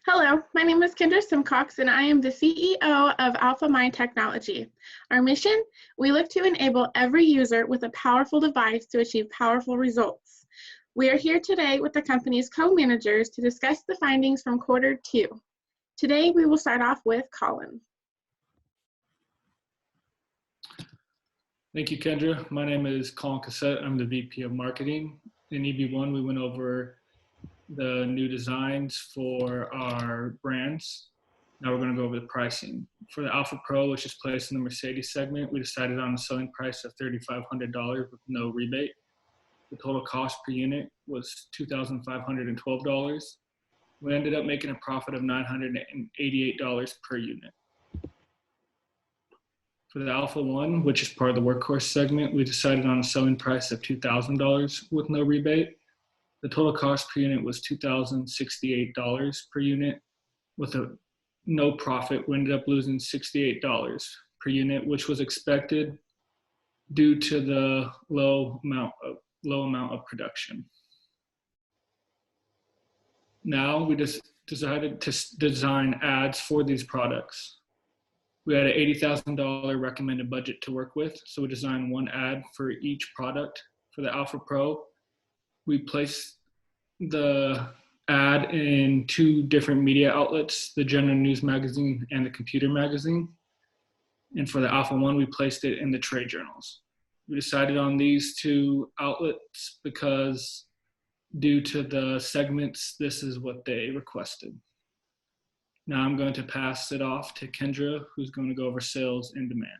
Hello, my name is Kendra Simcox, and I am the CEO of Alpha Mind Technology. Our mission: we look to enable every user with a powerful device to achieve powerful results. We are here today with the company's co-managers to discuss the findings from Q2. Today, we will start off with Colin. Thank you, Kendra. My name is Colin Cassette. I'm the VP of Marketing. In EB1, we went over the new designs for our brands. Now we're going to go over the pricing. For the Alpha Pro, which is placed in the Mercedes segment, we decided on a selling price of $3,500 with no rebate. The total cost per unit was $2,512. We ended up making a profit of $988 per unit. For the Alpha One, which is part of the Workhorse segment, we decided on a selling price of $2,000 with no rebate. The total cost per unit was $2,068 per unit. With a no profit, we ended up losing $68 per unit, which was expected due to the low amount of production. Now we just decided to design ads for these products. We had an $80,000 recommended budget to work with, so we designed one ad for each product. For the Alpha Pro, we placed the ad in two different media outlets, the General News Magazine and the Computer Magazine. And for the Alpha One, we placed it in the trade journals. We decided on these two outlets because due to the segments, this is what they requested. Now I'm going to pass it off to Kendra, who's going to go over sales and demand.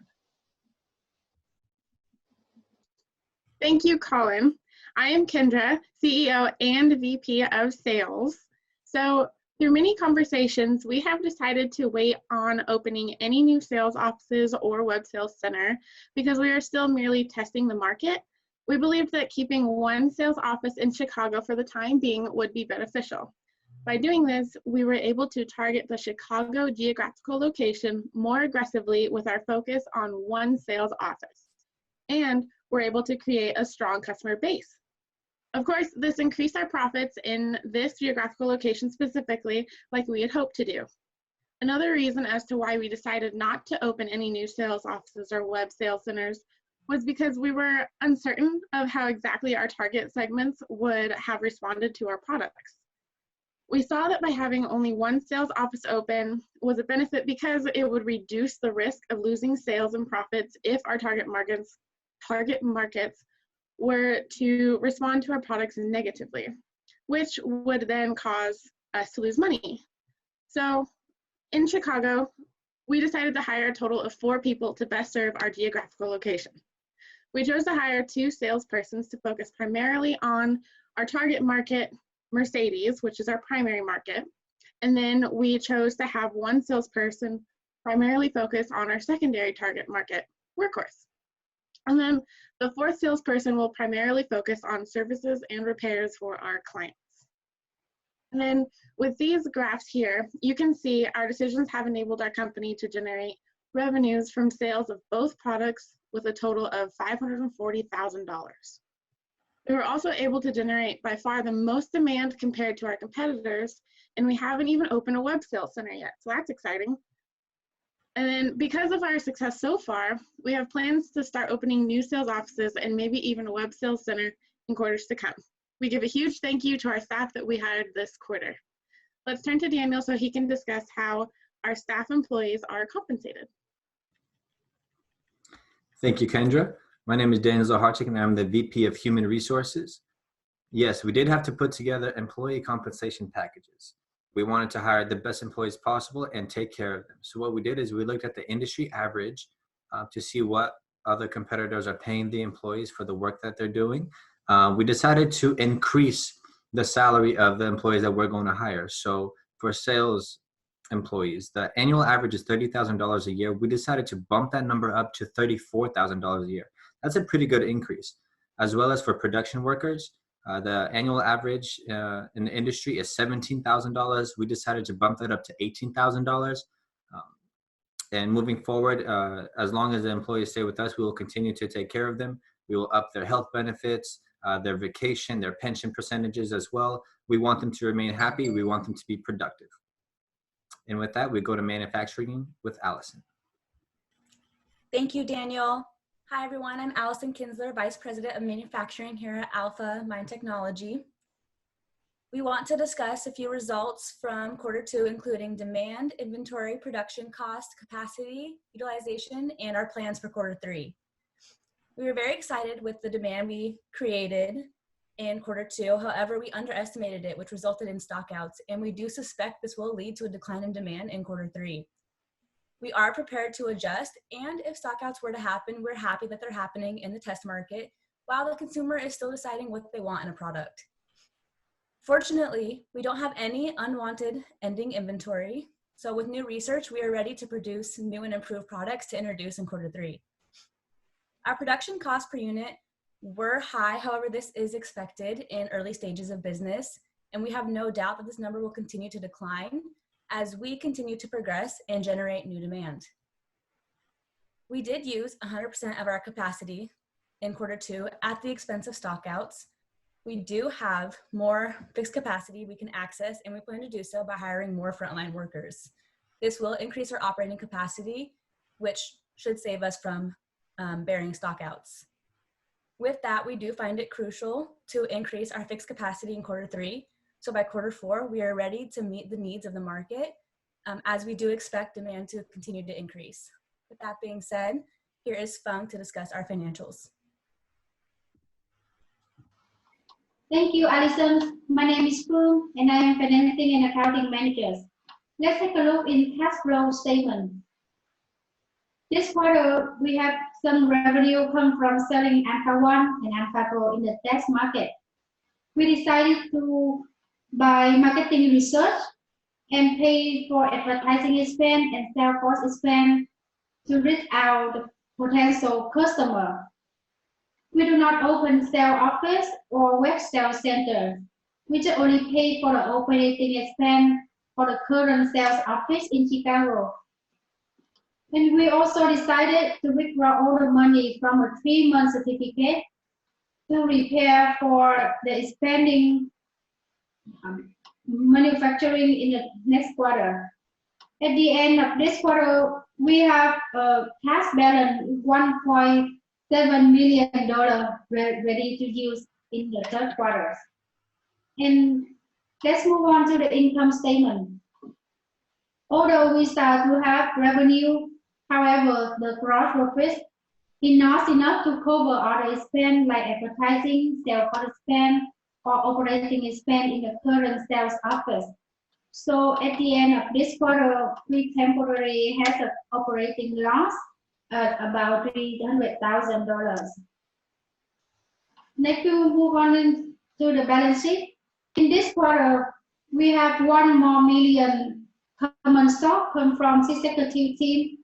Thank you, Colin. I am Kendra, CEO and VP of Sales. So through many conversations, we have decided to wait on opening any new sales offices or web sales center because we are still merely testing the market. We believed that keeping one sales office in Chicago for the time being would be beneficial. By doing this, we were able to target the Chicago geographical location more aggressively with our focus on one sales office. And we're able to create a strong customer base. Of course, this increased our profits in this geographical location specifically, like we had hoped to do. Another reason as to why we decided not to open any new sales offices or web sales centers was because we were uncertain of how exactly our target segments would have responded to our products. We saw that by having only one sales office open was a benefit because it would reduce the risk of losing sales and profits if our target markets were to respond to our products negatively, which would then cause us to lose money. So in Chicago, we decided to hire a total of 4 people to best serve our geographical location. We chose to hire 2 salespersons to focus primarily on our target market, Mercedes, which is our primary market. And then we chose to have 1 salesperson primarily focus on our secondary target market, Workhorse. And then the 4th salesperson will primarily focus on services and repairs for our clients. And then with these graphs here, you can see our decisions have enabled our company to generate revenues from sales of both products with a total of $540,000. We were also able to generate by far the most demand compared to our competitors, and we haven't even opened a web sales center yet, so that's exciting. And then because of our success so far, we have plans to start opening new sales offices and maybe even a web sales center in quarters to come. We give a huge thank you to our staff that we hired this quarter. Let's turn to Daniel so he can discuss how our staff employees are compensated. Thank you, Kendra. My name is Daniel Zaharczyk, and I'm the VP of Human Resources. Yes, we did have to put together employee compensation packages. We wanted to hire the best employees possible and take care of them. So what we did is we looked at the industry average to see what other competitors are paying the employees for the work that they're doing. We decided to increase the salary of the employees that we're going to hire. So for sales employees, the annual average is $30,000 a year. We decided to bump that number up to $34,000 a year. That's a pretty good increase. As well as for production workers, the annual average in the industry is $17,000. We decided to bump that up to $18,000. And moving forward, as long as the employees stay with us, we will continue to take care of them. We will up their health benefits, their vacation, their pension percentages as well. We want them to remain happy. We want them to be productive. And with that, we go to manufacturing with Allison. Thank you, Daniel. Hi, everyone. I'm Allison Kinsler, Vice President of Manufacturing here at Alpha Mine Technology. We want to discuss a few results from Q2, including demand, inventory, production cost, capacity, utilization, and our plans for Q3. We were very excited with the demand we created in Q2. However, we underestimated it, which resulted in stockouts, and we do suspect this will lead to a decline in demand in Q3. We are prepared to adjust, and if stockouts were to happen, we're happy that they're happening in the test market while the consumer is still deciding what they want in a product. Fortunately, we don't have any unwanted ending inventory. So with new research, we are ready to produce new and improved products to introduce in Q3. Our production costs per unit were high. However, this is expected in early stages of business, and we have no doubt that this number will continue to decline as we continue to progress and generate new demand. We did use 100% of our capacity in Q2 at the expense of stockouts. We do have more fixed capacity we can access, and we plan to do so by hiring more frontline workers. This will increase our operating capacity, which should save us from bearing stockouts. With that, we do find it crucial to increase our fixed capacity in Q3. So by Q4, we are ready to meet the needs of the market as we do expect demand to continue to increase. With that being said, here is Fung to discuss our financials. Thank you, Allison. My name is Phương, and I am Financing and Accounting Manager. Let's take a look in cash flow statement. This quarter, we have some revenue come from selling Alpha 1 and Alpha Pro in the test market. We decided to buy marketing research and pay for advertising expense and sales force expense to reach out the potential customer. We do not open sales office or web sales center. We just only pay for the operating expense for the current sales office in Chicago. And we also decided to withdraw all the money from a 3-month certificate to prepare for the expanding manufacturing in the next quarter. At the end of this quarter, we have a cash balance $1.7 million ready to use in the third quarter. And let's move on to the income statement. Although we start to have revenue, however, the gross profit is not enough to cover all the expense like advertising, sales force expense, or operating expense in the current sales office. So at the end of this quarter, we temporarily has an operating loss at about $300,000. Next, we'll move on to the balance sheet. In this quarter, we have $1 million common stock come from the executive team,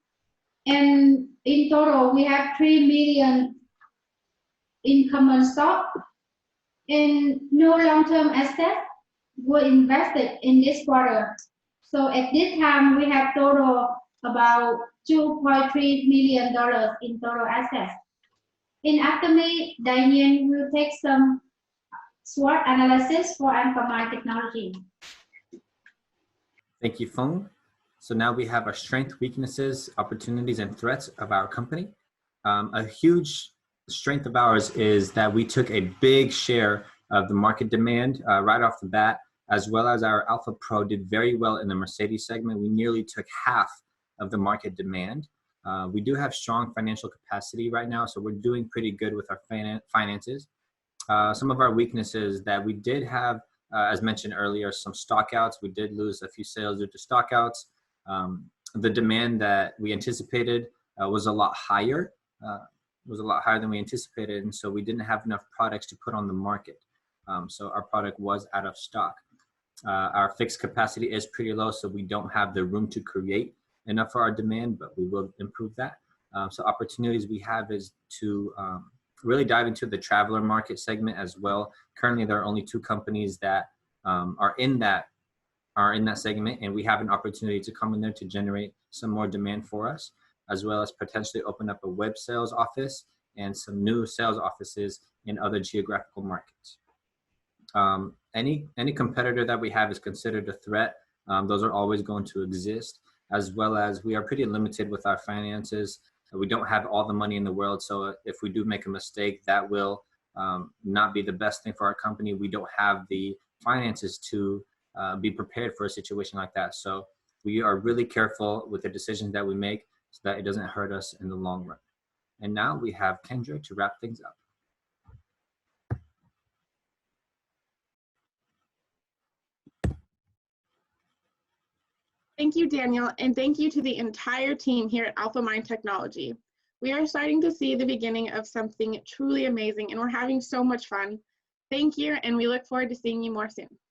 and in total, we have $3 million in common stock, and no long-term assets were invested in this quarter. So at this time, we have total about $2.3 million in total assets. And after me, Daniel will take some SWOT analysis for Alpha Mine Technology. Thank you, Fung. So now we have our strengths, weaknesses, opportunities, and threats of our company. A huge strength of ours is that we took a big share of the market demand right off the bat, as well as our Alpha Pro did very well in the Mercedes segment. We nearly took half of the market demand. We do have strong financial capacity right now, so we're doing pretty good with our finances. Some of our weaknesses that we did have, as mentioned earlier, some stockouts. We did lose a few sales due to stockouts. The demand that we anticipated was a lot higher. Than we anticipated, and so we didn't have enough products to put on the market. So our product was out of stock. Our fixed capacity is pretty low, so we don't have the room to create enough for our demand, but we will improve that. So opportunities we have is to really dive into the traveler market segment as well. Currently, there are only 2 companies that are in that segment, and we have an opportunity to come in there to generate some more demand for us, as well as potentially open up a web sales office and some new sales offices in other geographical markets. Any competitor that we have is considered a threat. Those are always going to exist, as well as we are pretty limited with our finances. We don't have all the money in the world. So if we do make a mistake, that will not be the best thing for our company. We don't have the finances to be prepared for a situation like that. So we are really careful with the decisions that we make so that it doesn't hurt us in the long run. And now we have Kendra to wrap things up. Thank you, Daniel, and thank you to the entire team here at Alpha Mind Technology. We are starting to see the beginning of something truly amazing, and we're having so much fun. Thank you, and we look forward to seeing you more soon.